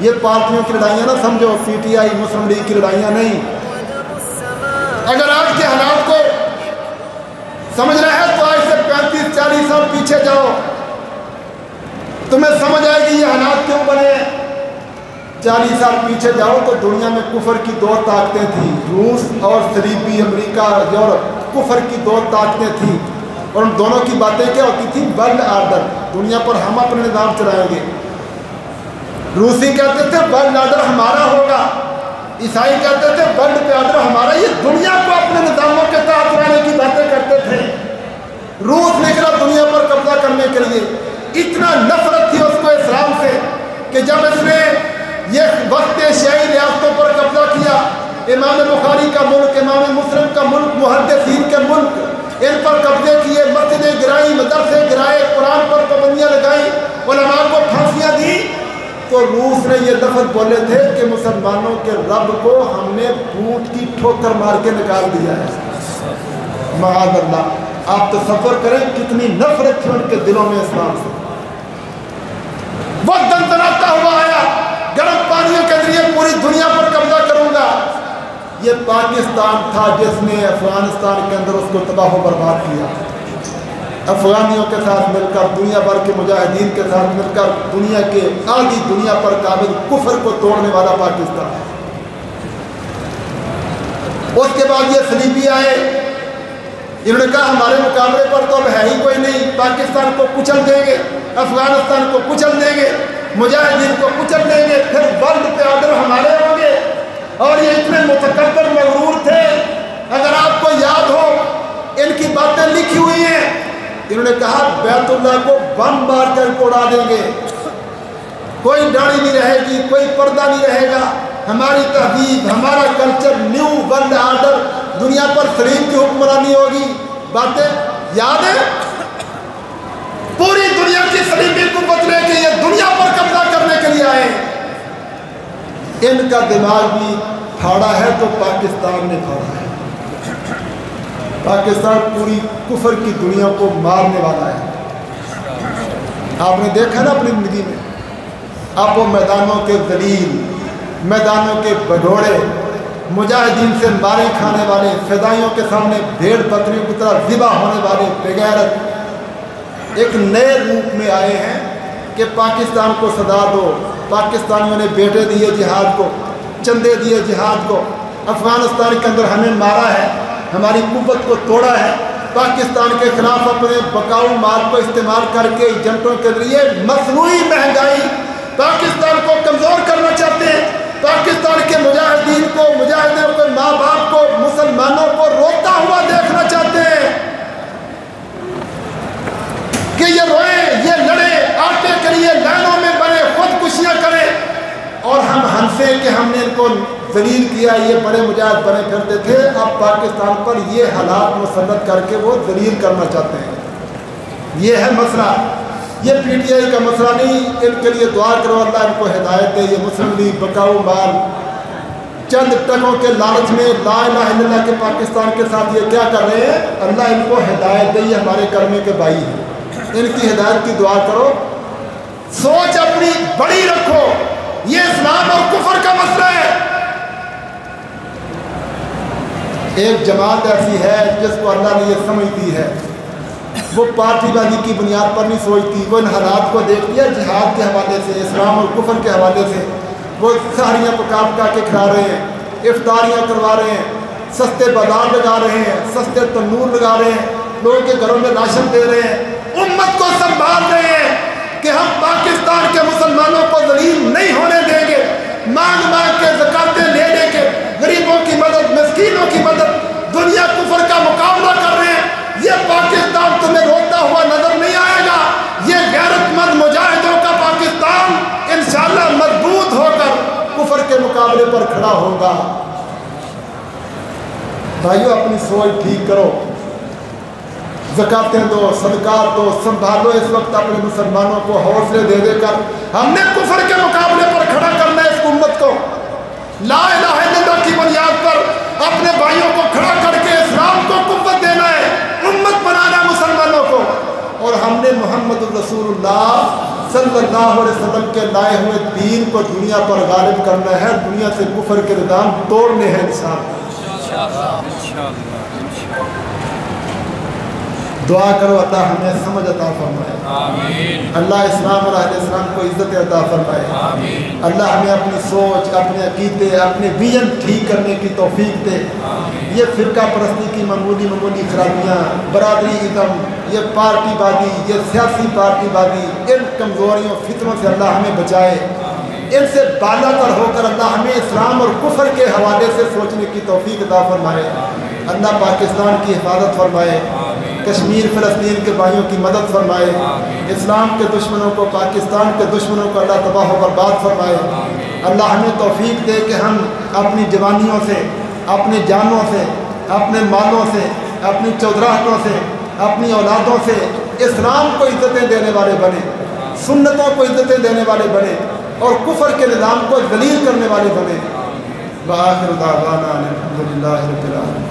یہ پارٹیوں کی لڑائیاں نہ سمجھو، P T I Muslim league کی لڑائیاں نہیں۔ اگر آج کے حالات کو سمجھ رہے ہیں تو آج سے 35-40 سال پیچھے جاؤ، تمہیں سمجھ آئے گی یہ حالات کیوں بنے ہیں۔ 40 سال پیچھے جاؤ تو دنیا میں کفر کی 2 طاقتیں تھیں، روس اور صلیبی امریکہ، یورپ، کفر کی 2 طاقتیں تھیں، اور ان دونوں کی باتیں کیا ہوتی تھیں؟ ورلڈ آرڈر، دنیا پر ہم اپنے نظام چلائیں گے۔ روسی کہتے تھے ورلڈ آرڈر ہمارا ہوگا، عیسائی کہتے تھے ورلڈ آرڈر ہمارا، یہ دنیا کو اپنے نظاموں کے تحت لانے کی باتیں کرتے تھے۔ روس نکلا دنیا پر قبضہ کرنے کے لیے، اتنا نفرت تھی اس کو اسلام سے کہ جب اس نے یہ وقت ایشیائی ریاستوں پر قبضہ کیا، امام بخاری کا ملک، امام مسلم کا ملک، محدثین کے ملک، ان پر قبضے کیے، مسجدیں گرائی، مدرسے گرائے، قرآن پر پابندیاں لگائیں، علماء کو پھانسیاں دی، تو روس نے یہ لفظ بولے تھے کہ مسلمانوں کے رب کو ہم نے بوٹ کی ٹھوکر مار کے نکال دیا ہے۔ معاذ اللہ، آپ تصور کریں کتنی نفرت تھی ان کے دلوں میں اسلام سے۔ وہ دندناتا ہوا آیا، گرم پانیوں کے ذریعے پوری دنیا پر قبضہ کروں گا۔ یہ پاکستان تھا جس نے افغانستان کے اندر اس کو تباہ و برباد کیا۔ افغانیوں کے ساتھ مل کر، دنیا بھر کے مجاہدین کے ساتھ مل کر، دنیا کے آدھی دنیا پر قابض کفر کو توڑنے والا پاکستان۔ اس کے بعد یہ صلیبی آئے، انہوں نے کہا ہمارے مقابلے پر تو اب ہے ہی کوئی نہیں، پاکستان کو کچل دیں گے، افغانستان کو کچل دیں گے، مجاہدین کو کچل دیں گے، پھر ورلڈ پہ آرڈر ہمارے ہوں گے۔ اور یہ اتنے متکبر مغرور تھے، اگر آپ کو یاد ہو ان کی باتیں لکھی ہوئی ہیں، انہوں نے کہا بیت اللہ کو بم مار کر اڑا دیں گے، کوئی داڑھی نہیں رہے گی، کوئی پردہ نہیں رہے گا، ہماری تہذیب، ہمارا کلچر، نیو ورلڈ آرڈر، دنیا پر شریف کی حکمرانی ہوگی۔ باتیں یاد ہے؟ پوری دنیا کی صلیبی قوت لے کے یہ دنیا پر قبضہ کرنے کے لیے آئے۔ ان کا دماغ بھی پھاڑا ہے تو پاکستان نے پھاڑا ہے۔ پاکستان پوری کفر کی دنیا کو مارنے والا ہے۔ آپ نے دیکھا نا اپنی زندگی میں، آپ وہ میدانوں کے ذلیل، میدانوں کے بھگوڑے، مجاہدین سے مارے کھانے والے، فدائیوں کے سامنے بھیڑ بکریوں کی طرح ذبح ہونے والے بغیرت ایک نئے روپ میں آئے ہیں کہ پاکستان کو صدا دو۔ پاکستانیوں نے بیٹے دیے جہاد کو، چندے دیے جہاد کو، افغانستان کے اندر ہمیں مارا ہے، ہماری قوت کو توڑا ہے، پاکستان کے خلاف اپنے بقاؤ مال کو استعمال کر کے ایجنٹوں کے ذریعے مصنوعی مہنگائی پاکستان کو کمزور کرنا چاہتے ہیں، پاکستان کے مجاہدین کو، مجاہدین کو، ماں باپ کو، مسلمانوں کو روتا ہوا دیکھنا چاہتے ہیں کہ یہ روئیں، یہ لڑیں، آٹے لیے لائنوں میں بنے خودکشیاں کریں اور ہم ہنسیں کہ ہم نے ان کو ذلیل کیا، یہ بڑے مجاہد بنے پھرتے تھے، اب پاکستان پر یہ حالات مسلط کر کے وہ ذلیل کرنا چاہتے ہیں۔ یہ ہے مسئلہ، یہ پی ٹی آئی کا مسئلہ نہیں۔ ان کے لیے دعا کرو اللہ ان کو ہدایت دے۔ یہ مسلم لیگ بکاؤ مال چند ٹکوں کے لالچ میں لا الہ الا اللہ کے پاکستان کے ساتھ یہ کیا کر رہے ہیں، اللہ ان کو ہدایت دے۔ یہ ہمارے کرمے کے بھائی ہیں، ان کی ہدایت کی دعا کرو۔ سوچ اپنی بڑی رکھو، یہ اسلام اور کفر کا مسئلہ ہے۔ ایک جماعت ایسی ہے جس کو اللہ نے یہ سمجھ دی ہے، وہ پارٹی بازی کی بنیاد پر نہیں سوچتی، وہ ان حالات کو دیکھتی ہے جہاد کے حوالے سے، اسلام اور کفر کے حوالے سے۔ وہ سہریاں پکا کے کھلا رہے ہیں، افطاریاں کروا رہے ہیں، سستے بازار لگا رہے ہیں، سستے تنور لگا رہے ہیں، لوگوں کے گھروں میں راشن دے رہے ہیں، امت کو سنبھال رہے ہیں کہ ہم پاکستان کے مسلمانوں کو ذلیل نہیں ہونے دیں گے، مانگ مانگ کے زکاتیں لے لے کے غریبوں کی مدد، مسکینوں کی مدد، دنیا کفر کا مقابلہ کر رہے ہیں۔ یہ پاکستان تمہیں روتا ہوا نظر نہیں آئے گا، یہ غیرت مند مجاہدوں کا پاکستان انشاءاللہ مضبوط ہو کر کفر کے مقابلے پر کھڑا ہوگا۔ بھائیو اپنی سوچ ٹھیک کرو، زکاتیں دو، صدقات دو، سنبھالو اس وقت اپنے مسلمانوں کو حوصلے دے دے کر۔ ہم نے کفر کے مقابلے پر کھڑا کرنا ہے اس امت کو، لا الہ الا اللہ کی بنیاد پر اپنے بھائیوں کو کھڑا کر کے اسلام کو قوت دینا ہے، امت بنانا مسلمانوں کو۔ اور ہم نے محمد الرسول اللہ صلی اللہ علیہ وسلم کے لائے ہوئے دین کو دنیا پر غالب کرنا ہے، دنیا سے کفر کے نظام توڑنے ہیں انشاءاللہ۔ دعا کرو اللہ ہمیں سمجھ عطا فرمائے، آمین۔ اللہ اسلام اور اہل اسلام کو عزت عطا فرمائے، آمین۔ اللہ ہمیں اپنی سوچ، اپنے عقیدے، اپنے ویژن ٹھیک کرنے کی توفیق دے، آمین۔ یہ فرقہ پرستی کی معمولی خرابیاں، برادری ازم، یہ پارٹی بازی، یہ سیاسی پارٹی بازی، ان کمزوریوں فتنوں سے اللہ ہمیں بچائے، ان سے بالا تر ہو کر اللہ ہمیں اسلام اور کفر کے حوالے سے سوچنے کی توفیق عطا فرمائے۔ اللہ پاکستان کی حفاظت فرمائے، کشمیر فلسطین کے بھائیوں کی مدد فرمائے، اسلام کے دشمنوں کو، پاکستان کے دشمنوں کو اللہ تباہ و برباد فرمائے۔ اللہ ہمیں توفیق دے کہ ہم اپنی جوانیوں سے، اپنے جانوں سے، اپنے مالوں سے، اپنی چودراہٹوں سے، اپنی اولادوں سے اسلام کو عزتیں دینے والے بنے، سنتوں کو عزتیں دینے والے بنے، اور کفر کے نظام کو ذلیل کرنے والے بنے۔ وآخر دعوانا الحمدللہ رب العالمین۔